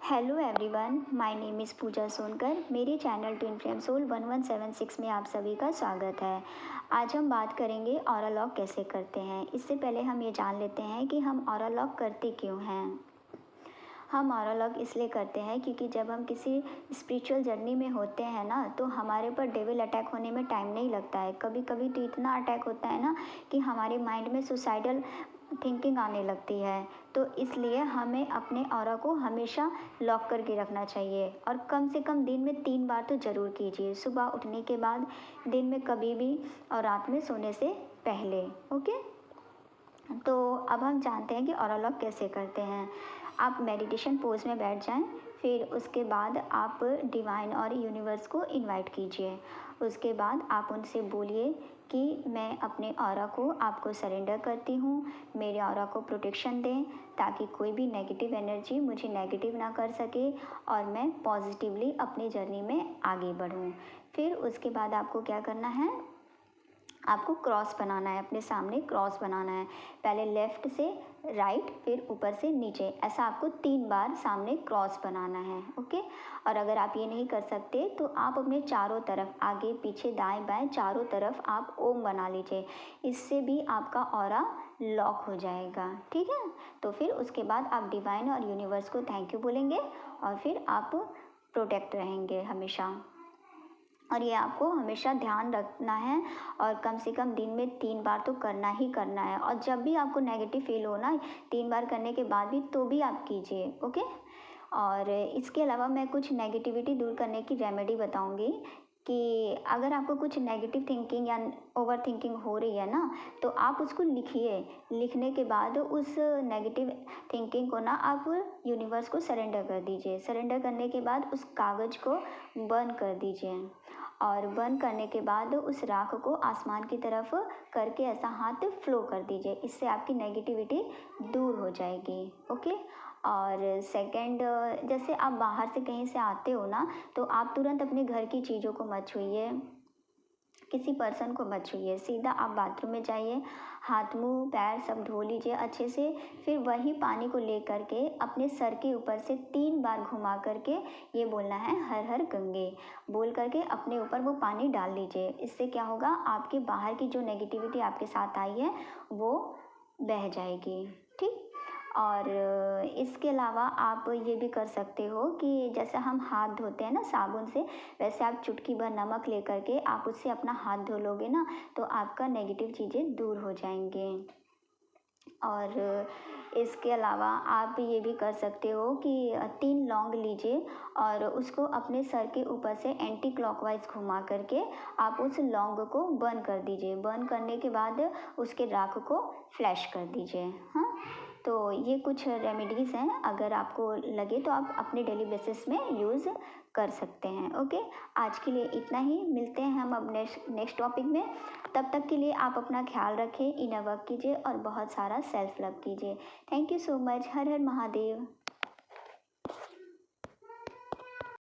Hello everyone, my name is Pooja Sonkar. मेरे channel twin flame soul 1176 में आप सभी का स्वागत है। आज हम बात करेंगे ऑरा लॉक कैसे करते हैं। इससे पहले हम ये जान लेते हैं कि हम ऑरा लॉक करते क्यों हैं। हम ऑरा लॉक इसलिए करते हैं क्योंकि जब हम किसी स्पिरिचुअल जर्नी में होते हैं ना, तो हमारे पर डेविल अटैक होने में टाइम नहीं लगता है। कभी कभी तो इतना अटैक होता है ना कि हमारे माइंड में सुसाइडल थिंकिंग आने लगती है। तो इसलिए हमें अपने ऑरा को हमेशा लॉक करके रखना चाहिए और कम से कम दिन में 3 बार तो ज़रूर कीजिए, सुबह उठने के बाद, दिन में कभी भी और रात में सोने से पहले। ओके, तो अब हम जानते हैं कि ऑरा लॉक कैसे करते हैं। आप मेडिटेशन पोज में बैठ जाएं, फिर उसके बाद आप डिवाइन और यूनिवर्स को इनवाइट कीजिए। उसके बाद आप उनसे बोलिए कि मैं अपने ऑरा को आपको सरेंडर करती हूँ, मेरे ऑरा को प्रोटेक्शन दें ताकि कोई भी नेगेटिव एनर्जी मुझे नेगेटिव ना कर सके और मैं पॉजिटिवली अपनी जर्नी में आगे बढ़ूँ। फिर उसके बाद आपको क्या करना है, आपको क्रॉस बनाना है, अपने सामने क्रॉस बनाना है। पहले लेफ़्ट से राइट, फिर ऊपर से नीचे, ऐसा आपको 3 बार सामने क्रॉस बनाना है। ओके, और अगर आप ये नहीं कर सकते तो आप अपने चारों तरफ, आगे पीछे दाएं बाएं चारों तरफ आप ओम बना लीजिए। इससे भी आपका ऑरा लॉक हो जाएगा। ठीक है, तो फिर उसके बाद आप डिवाइन और यूनिवर्स को थैंक यू बोलेंगे और फिर आप प्रोटेक्ट रहेंगे हमेशा। और ये आपको हमेशा ध्यान रखना है और कम से कम दिन में 3 बार तो करना ही करना है। और जब भी आपको नेगेटिव फील हो ना 3 बार करने के बाद भी, तो भी आप कीजिए। ओके, और इसके अलावा मैं कुछ नेगेटिविटी दूर करने की रेमेडी बताऊंगी कि अगर आपको कुछ नेगेटिव थिंकिंग या ओवर थिंकिंग हो रही है ना, तो आप उसको लिखिए। लिखने के बाद उस नेगेटिव थिंकिंग को ना आप यूनिवर्स को सरेंडर कर दीजिए। सरेंडर करने के बाद उस कागज़ को बर्न कर दीजिए और बर्न करने के बाद उस राख को आसमान की तरफ करके ऐसा हाथ फ्लो कर दीजिए। इससे आपकी नेगेटिविटी दूर हो जाएगी। ओके, और सेकंड, जैसे आप बाहर से कहीं से आते हो ना, तो आप तुरंत अपने घर की चीज़ों को मत छूइए, किसी पर्सन को मत छूइए। सीधा आप बाथरूम में जाइए, हाथ मुंह पैर सब धो लीजिए अच्छे से। फिर वही पानी को ले करके अपने सर के ऊपर से 3 बार घुमा करके ये बोलना है, हर हर गंगे बोल करके अपने ऊपर वो पानी डाल लीजिए। इससे क्या होगा, आपके बाहर की जो नेगेटिविटी आपके साथ आई है वो बह जाएगी। ठीक, और इसके अलावा आप ये भी कर सकते हो कि जैसे हम हाथ धोते हैं ना साबुन से, वैसे आप चुटकी भर नमक ले करके आप उससे अपना हाथ धो लोगे ना, तो आपका नेगेटिव चीज़ें दूर हो जाएंगे। और इसके अलावा आप ये भी कर सकते हो कि 3 लौंग लीजिए और उसको अपने सर के ऊपर से एंटी क्लॉकवाइज घुमा करके आप उस लौंग को बर्न कर दीजिए। बर्न करने के बाद उसके राख को फ्लैश कर दीजिए। हाँ, तो ये कुछ रेमेडीज़ हैं, अगर आपको लगे तो आप अपने डेली बेसिस में यूज़ कर सकते हैं। ओके, आज के लिए इतना ही। मिलते हैं हम अब नेक्स्ट टॉपिक में। तब तक के लिए आप अपना ख्याल रखें, इनर वर्क कीजिए और बहुत सारा सेल्फ लव कीजिए। Thank you so much. Her her Mahadev.